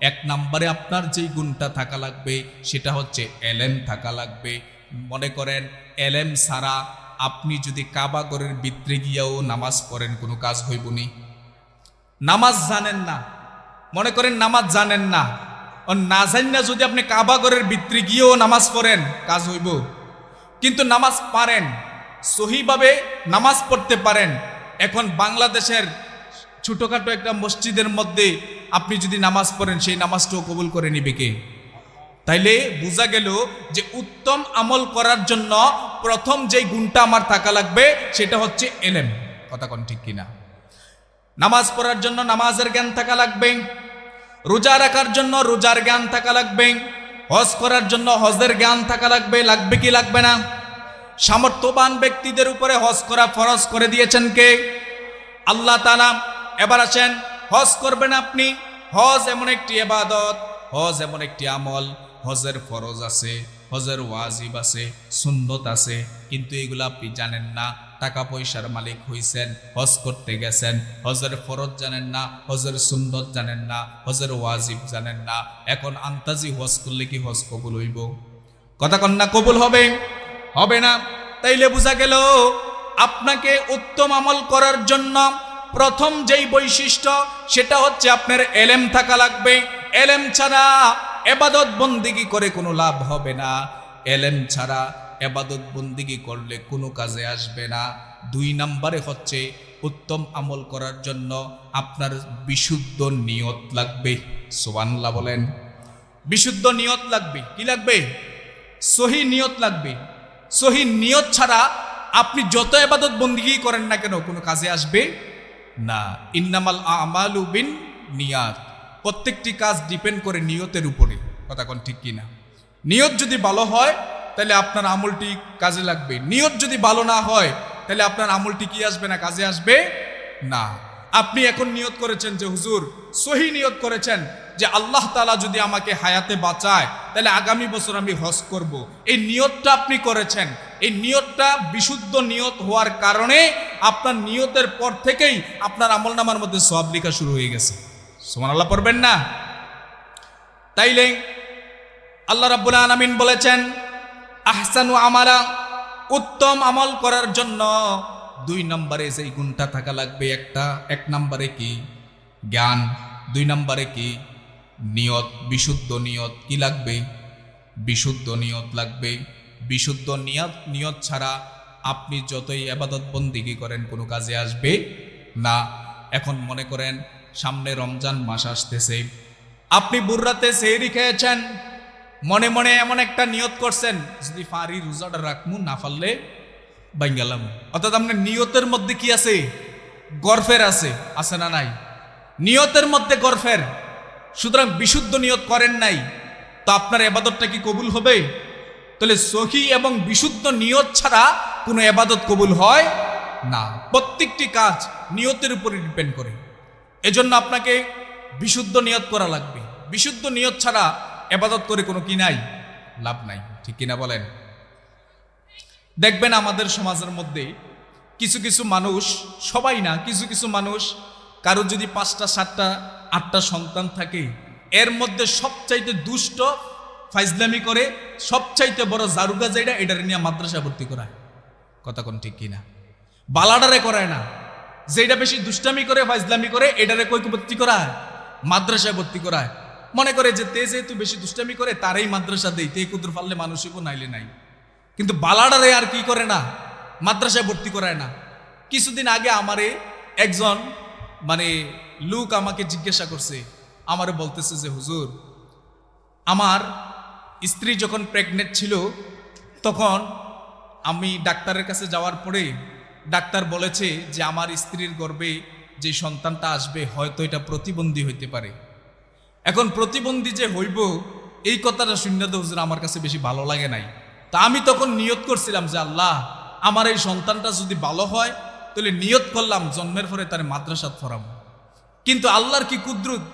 1 নম্বরে আপনার যেই গুণটা থাকা লাগবে সেটা হচ্ছে এলেম থাকা লাগবে। মনে করেন এলেম ছাড়া আপনি যদি কাবা ঘরের ভিতরে গিয়েও নামাজ পড়েন কোনো কাজ হইবনি। নামাজ জানেন না, মনে করেন নামাজ জানেন না, না জানেন যদি আপনি কাবা ঘরের ভিতরে গিয়েও নামাজ পড়েন কাজ হইব। কিন্তু নামাজ পারেন, সহিভাবে নামাজ পড়তে পারেন। এখন বাংলাদেশের ছোটখাটো একটা মসজিদের মধ্যে আপনি যদি নামাজ পড়েন সেই নামাজটাও কবুল করে নিবে কে? তাইলে বোঝা গেল যে উত্তম আমল করার জন্য প্রথম যেই গুণটা আমার থাকা লাগবে সেটা হচ্ছে এলেম। কথা কোন ঠিক কিনা? নামাজ পড়ার জন্য নামাজের জ্ঞান থাকা লাগবে, রোজা রাখার জন্য রোজার জ্ঞান থাকা লাগবে, হজ করার জন্য হজের জ্ঞান থাকা লাগবে। লাগবে কি লাগবে না? সামর্থ্যবান ব্যক্তিদের উপরে হজ করা ফরজ করে দিয়েছেন কে? আল্লাহ তাআলা। এবার আসেন, হজ করবেন আপনি। হজ এমন একটি ইবাদত, হজ এমন একটি আমল, হজের ফরজ আছে, হজের ওয়াজিব আছে, সুন্নত আছে, কিন্তু এগুলো আপনি জানেন না। টাকা পয়সার মালিক হইছেন, হজ করতে গেছেন, হজের ফরজ জানেন না, হজের সুন্নত জানেন না, হজের ওয়াজিব জানেন না, এখন আন্তাজি হজ করলে কি হজ কবুল হইব? কথা কন না, কবুল হবে? হবে না। তাইলে বোঝা গেল আপনাকে উত্তম আমল করার জন্য প্রথম যেই বৈশিষ্ট্য সেটা হচ্ছে আপনার এলেম থাকা লাগবে। এলেম ছাড়া ইবাদত বন্দিগি করে কোনো লাভ হবে না। এলেম ছাড়া ইবাদত বন্দিগি করলে কোনো কাজে আসবে না। 2 নম্বরে হচ্ছে উত্তম আমল করার জন্য আপনার বিশুদ্ধ নিয়ত লাগবে। সুবহানাল্লাহ বলেন। বিশুদ্ধ নিয়ত লাগবে। কি লাগবে? সহি নিয়ত লাগবে। সহি নিয়ত ছাড়া আপনি যত ইবাদত বন্দিগি করেন না কেন কোনো কাজে আসবে না। ইন্নামাল আমালু বিন নিয়াত, প্রত্যেকটি কাজ ডিপেন্ড করে নিয়তের উপরে। কথা কোন ঠিক কিনা? নিয়ত যদি ভালো হয় তাহলে আপনার আমলটি কাজে লাগবে। নিয়ত যদি ভালো না হয় তাহলে আপনার আমলটি কি আসবে না? কাজে আসবে না। আপনি এখন নিয়ত করেছেন যে হুজুর, সহি নিয়ত করেছেন যে আল্লাহ তাআলা যদি আমাকে হায়াতে বাঁচায় তাহলে আগামী বছর আমি হজ করব। এই নিয়তটা আপনি করেছেন। এই নিয়তটা বিশুদ্ধ নিয়ত হওয়ার কারণে আপনার নিয়তের পর থেকেই আপনার আমলনামার মধ্যে সওয়াব লেখা শুরু হয়ে গেছে। সুবহানাল্লাহ পড়বেন না? তাইলে আল্লাহ রাব্বুল আলামিন বলেছেন আহসানু আমালা, উত্তম আমল করার জন্য 2 নম্বরে যেই গুণটা থাকা লাগবে, এক নম্বরে কি? জ্ঞান। 2 নম্বরে কি? নিয়ত, বিশুদ্ধ নিয়ত। কি লাগবে? বিশুদ্ধ নিয়ত লাগবে। বিশুদ্ধ নিয়ত ছাড়া আপনি যতই ইবাদত বন্দিগি করেন কোনো কাজে আসবে না। এখন মনে করেন সামনে রমজান মাস আসতেছে, আপনি বুররাতে সেহরি খেয়েছেন, মনে মনে এমন একটা নিয়ত করছেন যদি পারি রোজাটা রাখমু, না পারলে বাইঙ্গালাম। অর্থাৎ আপনার নিয়তের মধ্যে কি আছে? গরফের আছে। আছে না নাই? নিয়তের মধ্যে গরফের। সুতরাং বিশুদ্ধ নিয়ত করেন নাই, তো আপনার ইবাদতটা কি কবুল হবে? তাহলে সহি এবং বিশুদ্ধ নিয়ত ছাড়া কোনো ইবাদত কবুল হয় না। প্রত্যেকটি কাজ নিয়তের উপরে ডিপেন্ড করে। এজন্য আপনাকে বিশুদ্ধ নিয়ত করা লাগবে। বিশুদ্ধ নিয়ত ছাড়া ইবাদত করে কোনো কি নাই? লাভ নাই। ঠিক কিনা বলেন? দেখবেন আমাদের সমাজের মধ্যে কিছু কিছু মানুষ, সবাই না, কিছু কিছু মানুষ, কারো যদি 5টা 7টা 8টা সন্তান থাকে, এর মধ্যে সবচাইতে দুষ্ট ফাইজলামি করে, সবচাইতে বড় জারুগা যেটা, এটার নিয়ে মাদ্রাসা ভর্তি করায়। কথা কোন ঠিক কিনা? বালাডারে করায় না, যেটা বেশি দুষ্টামি করে ফাইজলামি করে এটারে কই ভর্তি করায়? মাদ্রাসায় ভর্তি করায়। মনে করে যে তে যেহেতু বেশি দুষ্টামি করে তারই মাদ্রাসা দেই, তে কুদুর পারলে মানুষই নাইলে নাই। কিন্তু বালাডারে আর কি করে না? মাদ্রাসায় ভর্তি করায় না। কিছুদিন আগে আমারে একজন লোক আমাকে জিজ্ঞাসা করছে, আমারে বলতেছে যে হুজুর, আমার স্ত্রী যখন প্রেগনেন্ট ছিল তখন আমি ডাক্তারের কাছে যাওয়ার পরে ডাক্তার বলেছে যে আমার স্ত্রীর গর্ভে যে সন্তানটা আসবে হয়তো এটা প্রতিবন্ধী হইতে পারে। এখন প্রতিবন্ধী যে হইব এই কথাটা শুনে তো হুজুর আমার কাছে বেশি ভালো লাগে নাই। তা আমি তখন নিয়ত করছিলাম যে আল্লাহ, আমার এই সন্তানটা যদি ভালো হয় তাহলে নিয়ত করলাম জন্মের পরে তার মাদ্রাসাত পড়াবো। কিন্তু আল্লাহর কি কুদরত,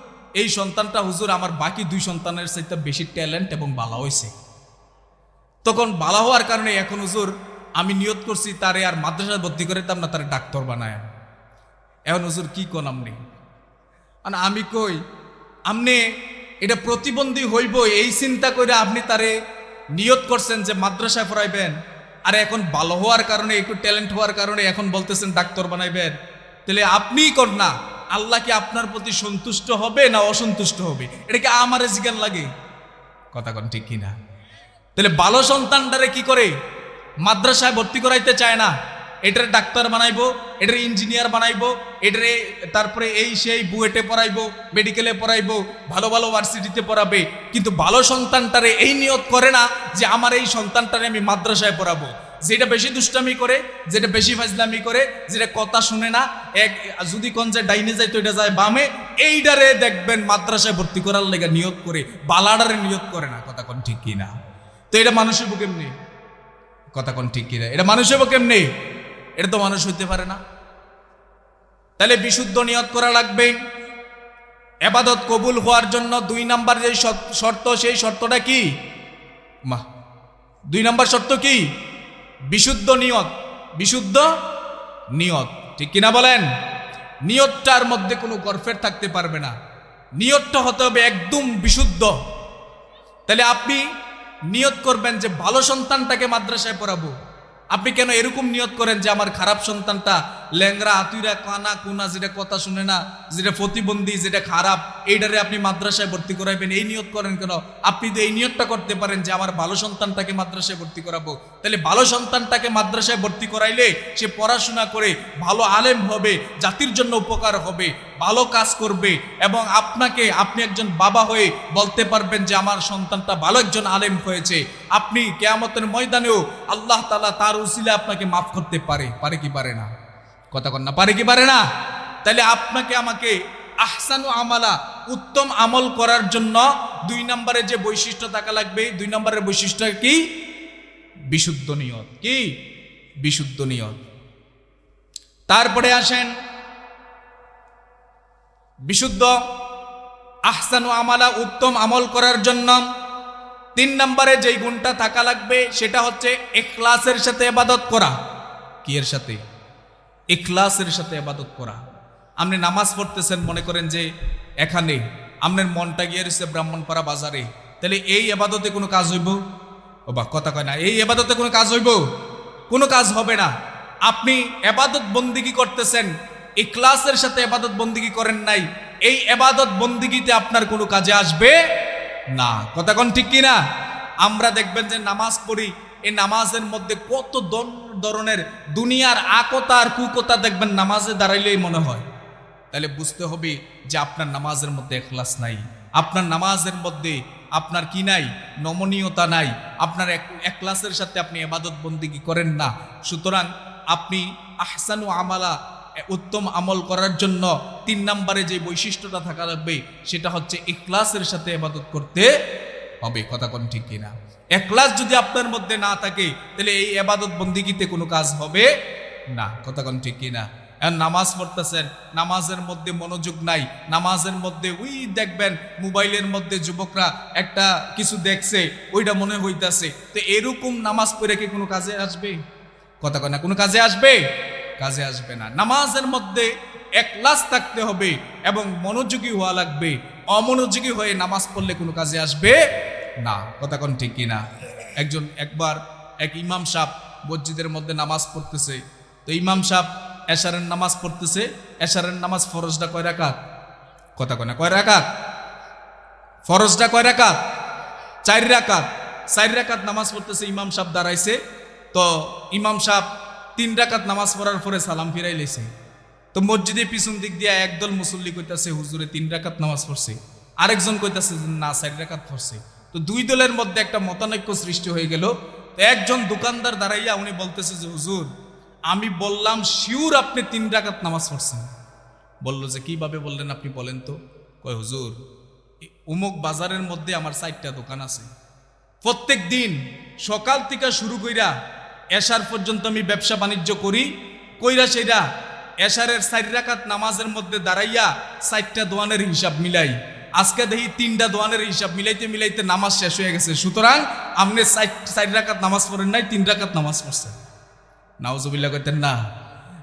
এই সন্তানটা হুজুর আমার বাকি 2 সন্তানের চাইতে বেশি ট্যালেন্ট এবং ভালো হয়েছে। তখন ভালো হওয়ার কারণে এখন হুজুর আমি নিয়ত করছি তারে আর মাদ্রাসায় ভর্তি করে তার না, তারে ডাক্তার বানায়। এখন হুজুর কি কোন আপনি? আমি কই, আপনি এটা প্রতিবন্ধী হইব এই চিন্তা করে আপনি তারে নিয়ত করছেন যে মাদ্রাসায় পড়াইবেন, আর এখন ভালো হওয়ার কারণে, একটু ট্যালেন্ট হওয়ার কারণে এখন বলতেছেন ডাক্তার বানাইবেন। তাহলে আপনিই কর না, আল্লাহ কি আপনার প্রতি সন্তুষ্ট হবে না অসন্তুষ্ট হবে? এটা কি আমারে জিজ্ঞান লাগে? কথা কোন ঠিক কিনা? তাহলে ভালো সন্তানটারে কি করে? মাদ্রাসায় ভর্তি করাইতে চায় না, এটারে ডাক্তার বানাইবো, এটারে ইঞ্জিনিয়ার বানাইবো, এটারে তারপরে এই সেই বুয়েটে পড়াইবো, মেডিকেলে পড়াইবো, ভালো ভালো ভার্সিটিতে পড়াবে। কিন্তু ভালো সন্তানটারে এই নিয়ত করে না যে আমার এই সন্তানটারে আমি মাদ্রাসায় পড়াবো। যেটা বেশি দুষ্টামি করে, যেটা বেশি ফাজলামি করে, যেটা কথা শুনে না, যদি কোন যায় ডাইনে যায় তো এটা যায় বামে, এইটারে দেখবেন মাদ্রাসায় ভর্তি করার লেগে নিয়ত করে, বালাডারে নিয়ত করে না। কথা কোন ঠিক কিনা? তো এটা মানুষের বুকে এমনি। কথা কোন ঠিক কিনা? এটা মানুষের বুকে এমনি, এটা তো মানুষ হইতে পারে না। তাহলে বিশুদ্ধ নিয়ত করা লাগবে। ইবাদত কবুল হওয়ার জন্য 2 নাম্বার যে শর্ত, সেই শর্তটা কি? 2 নাম্বার শর্ত কি? বিশুদ্ধ নিয়ত। বিশুদ্ধ নিয়ত, ঠিক কিনা বলেন? নিয়তটার মধ্যে কোনো গরফের থাকতে পারবে না, নিয়তটা হতে হবে একদম বিশুদ্ধ। তাহলে আপনি নিয়ত করবেন যে ভালো সন্তানটাকে মাদ্রাসায় পড়াবো। আপনি কেন এরকম নিয়ত করেন যে আমার খারাপ সন্তানটা ল্যাংরা আতুইরা কানা কুনা, যেটা কথা শুনে না, যেটা প্রতিবন্ধী, যেটা খারাপ, এইটারে আপনি মাদ্রাসায় ভর্তি করাইবেন, এই নিয়ত করেন কেন? আপনি তো এই নিয়তটা করতে পারেন যে আমার ভালো সন্তানটাকে মাদ্রাসায় ভর্তি করাবো। তাহলে ভালো সন্তানটাকে মাদ্রাসায় ভর্তি করাইলে সে পড়াশোনা করে ভালো আলেম হবে, জাতির জন্য উপকার হবে, ভালো কাজ করবে, এবং আপনি একজন বাবা হয়ে বলতে পারবেন যে আমার সন্তানটা ভালো একজন আলেম হয়েছে। আপনি কিয়ামতের ময়দানেও আল্লাহ তাআলা তার উসিলা আপনাকে মাফ করতে পারে কি পারে না? কথা কন না, পারে কি পারে না? তাহলে আপনাকে আমাকে আহসানু আমালা, উত্তম আমল করার জন্য 2 নম্বরে যে বৈশিষ্ট্য থাকা লাগবে, 2 নম্বরের বৈশিষ্ট্য কি? বিশুদ্ধ নিয়ত। কি? বিশুদ্ধ নিয়ত। তারপরে আসেন বিশুদ্ধ আহসানু আমালা, উত্তম আমল করার জন্য 3 নম্বরে যেই গুণটা থাকা লাগবে সেটা হচ্ছে ইখলাসের সাথে ইবাদত করা। কি এর সাথে? ইখলাসের সাথে ইবাদত করা। আপনি নামাজ পড়তেছেন, মনে করেন যে এখানে আপনার মনটা গিয়ে রয়েছে ব্রাহ্মণপাড়া বাজারে, তাহলে এই ইবাদতে কোনো কাজ হইব? ও বা কথা কয় না, এই ইবাদতে কোনো কাজ হইব? কোনো কাজ হবে না। আপনি ইবাদত বন্দিগি করতেছেন, ইখলাসের সাথে ইবাদত বন্দিগি করেন নাই, এই ইবাদত বন্দিগিতে আপনার কোনো কাজে আসবে না। কথা কোন ঠিক কিনা? আমরা দেখবেন যে নামাজ পড়ি, এই নামাজের মধ্যে কত ধরনের দুনিয়ার আকতা আর কুকতা দেখবেন নামাজে দাঁড়াইলেই মনে হয়। তাহলে বুঝতে হবে যে আপনার নামাজের মধ্যে ইখলাস নাই, আপনার নামাজের মধ্যে আপনার কি নাই? নমনীয়তা নাই, আপনার ইখলাসের সাথে আপনি ইবাদত বন্দিগি করেন না। সুতরাং আপনি আহসানু আমালা, উত্তম আমল করার জন্য 3 নম্বরে যে বৈশিষ্ট্যটা থাকা লাগবে সেটা হচ্ছে ইখলাসের সাথে ইবাদত করতে হবে। কথা কোন ঠিক কিনা? ইখলাস যদি আপনার মধ্যে না থাকে তাহলে এই ইবাদত বন্দিগিতে কোনো কাজ হবে না। কথা কোন ঠিক কিনা? নামাজ পড়তেছেন, নামাজের মধ্যে মনোযোগ নাই, নামাজের মধ্যে ওই দেখবেন মোবাইলের মধ্যে যুবকরা একটা কিছু দেখছে, ওইটা মনে হইতাছে, তো এরকম নামাজ পড়ে কি কোনো কাজে আসবে? কথা কয় না, কোনো কাজে আসবে? কাজে আসবে না। নামাজের মধ্যে ইখলাস থাকতে হবে এবং মনোযোগী হওয়া লাগবে। অমনোযোগী হয়ে নামাজ পড়লে কোনো কাজে আসবে না। কথা কোন ঠিক কিনা? একবার এক ইমাম সাহেব মসজিদের মধ্যে নামাজ পড়তেছে, তো ইমাম সাহেব এশারের নামাজ পড়তেছে। এশারের নামাজ ফরজটা কয় রাকাত? কথা কয় না, কয় রাকাত? ফরজটা কয় রাকাত? 4 রাকাত। 4 রাকাত নামাজ পড়তেছে, ইমাম সাহেব দাঁড়াইছে, তো ইমাম সাহেব 3 রাকাত নামাজ পড়ার পরে সালাম ফিরাই লেছে। তো মসজিদের পিছন দিক দিয়ে একদল মুসল্লি কইতাছে হুজুরে 3 রাকাত নামাজ পড়ছে, আরেকজন কইতাছে না 4 রাকাত পড়ছে। তো 2 দলের মধ্যে একটা মতানৈক্য সৃষ্টি হয়ে গেল। তো একজন দোকানদার দাঁড়াইয়া উনি বলতেছে যে হুজুর, আমি বললাম শিওর আপনি 3 রাকাত নামাজ পড়ছেন। বলল যে কিভাবে বললেন আপনি বলেন তো? কয় হুজুর, অমুক বাজারের মধ্যে আমার 4টা দোকান আছে, প্রত্যেক দিন সকাল থেকে শুরু কইরা এশার পর্যন্ত আমি ব্যবসা বাণিজ্য করি, কইরা সেটা এশারের 4 রাকাত নামাজের মধ্যে দাঁড়াইয়া 4টা দোয়ানের হিসাব মিলাই, আজকে দেখি 3টা দোয়ানের হিসাব মিলাইতে মিলাইতে নামাজ শেষ হয়ে গেছে। সুতরাং আপনি 4 রাকাত নামাজ পড়েন নাই, 3 রাকাত নামাজ পড়ছেন। নাউজুবিল্লাহ কইতেন না?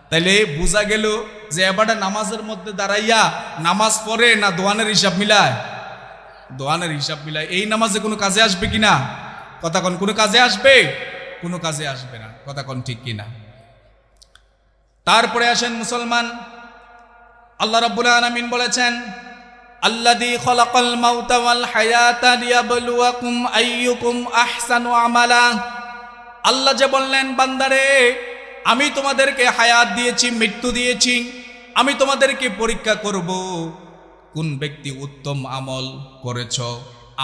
তাইলে বোঝা গেল যে এবারে নামাজের মধ্যে দাঁড়াইয়া নামাজ পড়ে না দোয়ানের হিসাব মিলায়? দোয়ানের হিসাব মিলায়। এই নামাজে কোনো কাজে আসবে কিনা? কথা কোন, কোনো কাজে আসবে? কোনো কাজে আসবে না। কথা কোন ঠিক কিনা? তারপরে আসেন মুসলমান, আল্লাহ রাব্বুল আলামিন বলেছেন আল্লাযী খালাকাল মাউতা ওয়াল হায়াতা লিয়াবলুয়াকুম আইয়ুকুম আহসানু আমালা। আল্লাহ যে বললেন বান্দারে আমি তোমাদেরকে হায়াত দিয়েছি, মৃত্যু দিয়েছি, আমি তোমাদেরকে পরীক্ষা করব কোন ব্যক্তি উত্তম আমল করেছ,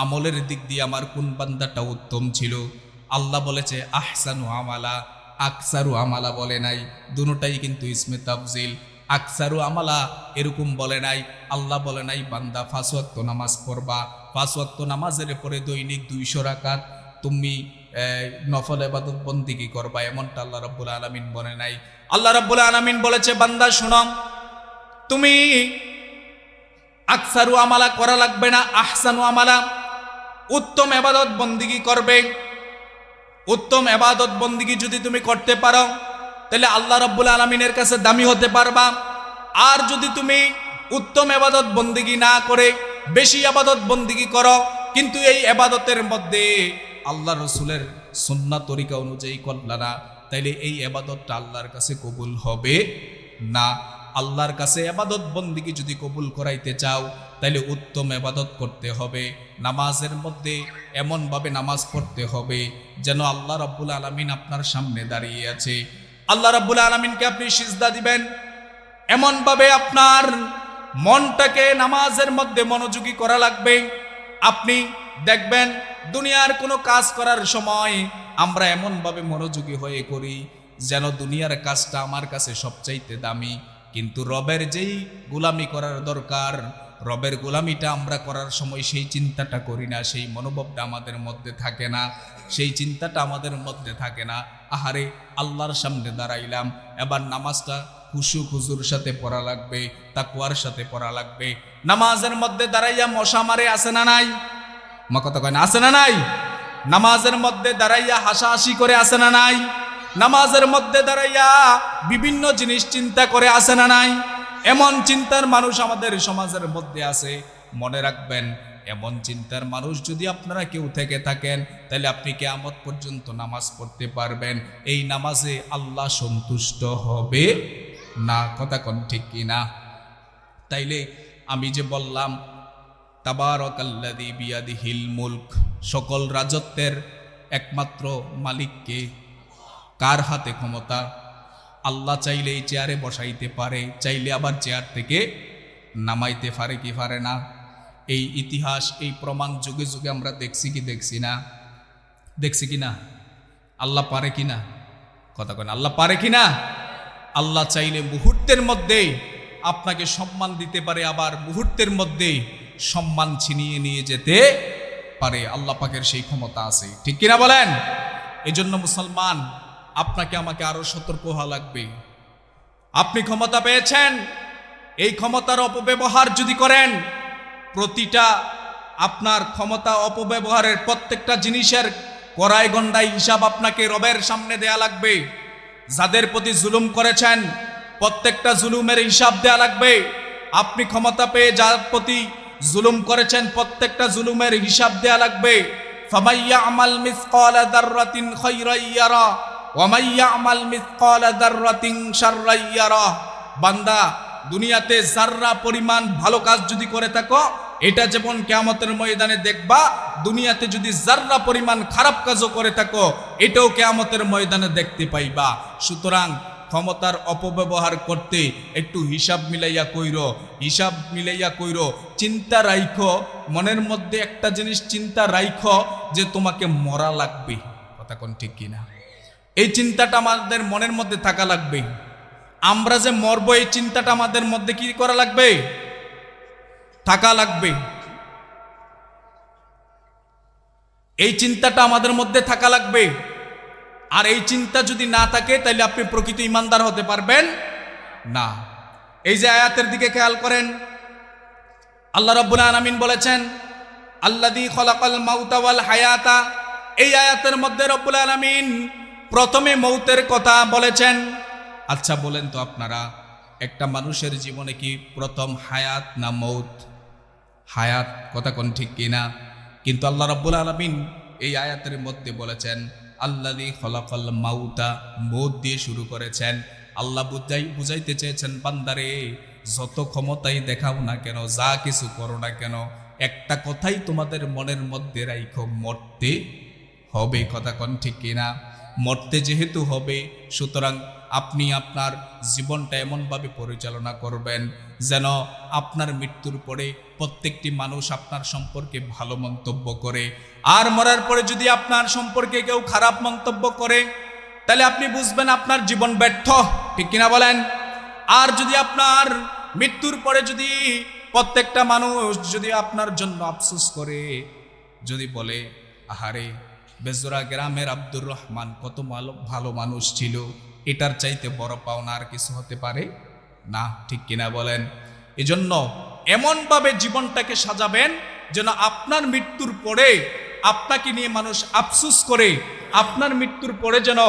আমলের দিক দিয়ে আমার কোন বান্দাটা উত্তম ছিল। আল্লাহ বলেছে আহসানু আমালা, আকসারু আমালা বলে নাই। দুটোটাই কিন্তু ইসমে তাফজিল। আকসারু আমালা এরকম বলে নাই। আল্লাহ বলে নাই বান্দা 5 ওয়াক্ত নামাজ পড়বা, 5 ওয়াক্ত নামাজের পরে দৈনিক 200 রাকাত তুমি নফল ইবাদত বন্দেগী করবা, এমনটা আল্লাহ রাব্বুল আলামিন বলে নাই। আল্লাহ রাব্বুল আলামিন বলেছে বান্দা শোনো, তুমি আকসারু আমালা করা লাগবে না, আহসানু আমালা, উত্তম ইবাদত বন্দেগী করবে। উত্তম ইবাদত বন্দেগী যদি তুমি করতে পারো তাহলে আল্লাহ রাব্বুল আলামিনের কাছে দামি হতে পারবা। আর যদি তুমি উত্তম ইবাদত বন্দিগি না করে বেশি ইবাদত বন্দিগি করো, কিন্তু এই ইবাদতের মধ্যে আল্লাহ রসুলের সুন্নাত তরিকা অনুযায়ী করলা না, তাইলে এই ইবাদতটা আল্লাহর কাছে কবুল হবে না। আল্লাহর কাছে ইবাদত বন্দিগি যদি কবুল করাইতে চাও, তাইলে উত্তম ইবাদত করতে হবে। নামাজের মধ্যে এমনভাবে নামাজ পড়তে হবে যেন আল্লাহ রাব্বুল আলামিন আপনার সামনে দাঁড়িয়ে আছে। আল্লাহ রাব্বুল আলামিনকে আপনি সিজদা দিবেন, এমনভাবে আপনার মনটাকে নামাজের মধ্যে মনোযোগী করা লাগবে। আপনি দেখবেন দুনিয়ার কোনো কাজ করার সময় আমরা এমনভাবে মনোযোগী হয়ে করি যেন দুনিয়ার কাজটা আমার কাছে সবচাইতে দামি, কিন্তু রবের যেই গোলামি করার দরকার, রবের গোলামিটা আমরা করার সময় সেই চিন্তাটা করি না, সেই মনোভাবটা আমাদের মধ্যে থাকে না, সেই চিন্তাটা আমাদের মধ্যে থাকে না। আহারে আল্লাহর সামনে দাঁড়াইলাম, এবার নামাজটা খুশু খুজুর সাথে পড়া লাগবে, তাকওয়ার সাথে পড়া লাগবে। নামাজের মধ্যে দাঁড়াইয়া মশা মারে আছে না নাই? মা কথা কয় না, আছে না নাই? নামাজের মধ্যে দাঁড়াইয়া হাসাহাসি করে আছে না নাই? নামাজের মধ্যে দাঁড়াইয়া বিভিন্ন জিনিস চিন্তা করে আছে না নাই? এমন চিন্তার মানুষ আমাদের সমাজের মধ্যে আছে। মনে রাখবেন, এমন চিন্তার মানুষ যদি আপনারা কেউ থেকে থাকেন, তাহলে আপনি কিয়ামত পর্যন্ত নামাজ পড়তে পারবেন, এই নামাজে আল্লাহ সন্তুষ্ট হবে না। কথা কোন ঠিক কি না? তাইলে আমি যে বললাম তাবারাকাল্লাযী বিয়াদিহিল মুলক, সকল রাজত্বের একমাত্র মালিককে, কার হাতে ক্ষমতা? আল্লাহ চাইলে এই চেয়ারে বসাইতে পারে, চাইলে আবার চেয়ার থেকে নামাইতে পারে কি পারে না? এই ইতিহাস, এই প্রমাণ যুগে যুগে আমরা দেখছি কি দেখছি না? দেখছি কি না? আল্লাহ পারে কি না? কথা কেন, আল্লাহ পারে কি না? আল্লাহ চাইলে মুহূর্তের মধ্যে আপনাকে সম্মান দিতে পারে, আবার মুহূর্তের মধ্যে সম্মান ছিনিয়ে নিয়ে যেতে পারে। আল্লাহ পাকের সেই ক্ষমতা আছে, ঠিক কিনা বলেন? এজন্য মুসলমান, আপনাকে আমাকে আরো সতর্ক হওয়া লাগবে। আপনি ক্ষমতা পেয়েছেন, এই ক্ষমতার অপব্যবহার যদি করেন, প্রতিটা আপনার ক্ষমতা অপব্যবহারের প্রত্যেকটা জিনিসের কড়াই গন্ডাই হিসাব আপনাকে রবের সামনে দেয়া লাগবে। যাদের প্রতি জুলুম করেছেন, প্রত্যেকটা জুলুমের হিসাব দেয়া লাগবে। আপনি ক্ষমতা পেয়ে যার প্রতি জুলুম করেছেন, প্রত্যেকটা জুলুমের হিসাব দেয়া লাগবে। ফামাইয়া আমাল মিসকালা যাররাতিন খায়রান ইয়ারা ওয়া মাইয়া আমাল মিসকালা যাররাতিন শাররান ইয়ারা। বান্দা, দুনিয়াতে যাররা পরিমাণ ভালো কাজ যদি করে থাকো, এটা যেমন কিয়ামতের ময়দানে দেখবা, দুনিয়াতে যদি যাররা পরিমাণ খারাপ কাজও করে থাকো, এটাও কিয়ামতের ময়দানে দেখতে পাইবা। সুতরাং ক্ষমতার অপব্যবহার করতে একটু হিসাব মিলাইয়া কইরো, হিসাব মিলাইয়া কইরো। চিন্তা রাইখো, মনের মধ্যে একটা জিনিস চিন্তা রাইখো যে তোমাকে মরা লাগবে। কথা কোন ঠিক কিনা? এই চিন্তাটা আমাদের মনের মধ্যে থাকা লাগবে। আমরা যে মরবো, এই চিন্তাটা আমাদের মধ্যে কি করা লাগবে? থাকা লাগবে। এই চিন্তাটা আমাদের মধ্যে থাকা লাগবে। আর এই চিন্তা যদি না থাকে, তাহলে আপনি প্রকৃত ইমানদার হতে পারবেন না। এই যে আয়াতের দিকে খেয়াল করেন, আল্লাহ রাব্বুল আলামিন বলেছেন আল্লাযী খলাকাল মাউতা ওয়াল হায়াতা। এই আয়াতের মধ্যে রব্বুল আলামিন প্রথমে মৌতের কথা বলেছেন। আচ্ছা বলেন তো আপনারা, একটা মানুষের জীবনে কি প্রথম হায়াত না মৌত? হায়াত। কথা কোন ঠিক কিনা? কিন্তু আল্লাহ রাব্বুল আলামিন এই আয়াতের মধ্যে বলেছেন আল্লাযী খলাকাল মাউতা, মৌত দিয়ে শুরু করেছেন। আল্লাহ বুঝাইতে চেয়েছেন, বান্দারে যত ক্ষমতাই দেখাও না কেন, যা কিছু করো না কেন, একটা কথাই তোমাদের মনের মধ্যে রাইখো, মরতে হবে। কথা কোন ঠিক কিনা? মরতে যেহেতু হবে, সুতরাং আপনি আপনার জীবনটা এমনভাবে পরিচালনা করবেন যেন আপনার মৃত্যুর পরে প্রত্যেকটি মানুষ আপনার সম্পর্কে ভালো মন্তব্য করে। আর মরার পরে যদি আপনার সম্পর্কে কেউ খারাপ মন্তব্য করে, তাহলে আপনি বুঝবেন আপনার জীবন ব্যর্থ, ঠিক কিনা বলেন? আর যদি আপনার মৃত্যুর পরে যদি প্রত্যেকটা মানুষ যদি আপনার জন্য আফসোস করে, যদি বলে আহারে বেজোরা গ্রামের আব্দুর রহমান কত ভালো মানুষ ছিল, এটার চাইতে বড় পাওনা আর কিছু হতে পারে না, ঠিক কিনা বলেন? এজন্য এমনভাবে জীবনটাকে সাজাবেন যেন আপনার মৃত্যুর পরে আপনাকে নিয়ে মানুষ আফসোস করে, আপনার মৃত্যুর পরে যেন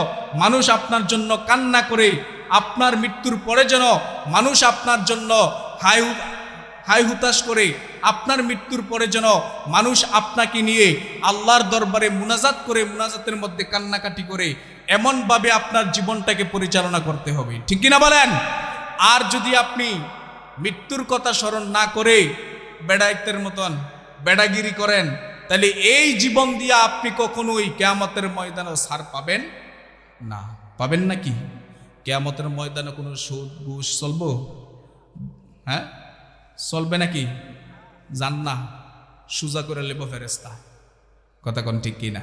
মানুষ আপনার জন্য কান্না করে, আপনার মৃত্যুর পরে যেন মানুষ আপনার জন্য হাই হুতাশ করে, আপনার মৃত্যুর পরে যেন মানুষ আপনাকে নিয়ে আল্লাহর দরবারে মুনাজাত করে, মুনাজাতের মধ্যে কান্নাকাটি করে, এমনভাবে আপনার জীবনটাকে পরিচালনা করতে হবে। ঠিক কিনা বলেন? আর যদি আপনি মৃত্যুর কথা স্মরণ না করে বেড়াইতের মতন বেড়াগিরি করেন, তাহলে এই জীবন দিয়ে আপনি কখনোই কিয়ামতের ময়দানে ছাড় পাবেন না। পাবেন নাকি? কিয়ামতের ময়দানে কোনো সুদ ঘুষ চলবো? হ্যাঁ, চলবে নাকি? জান না, সোজা করে লেব ফেরেস্তা। কথা কোন ঠিক কিনা?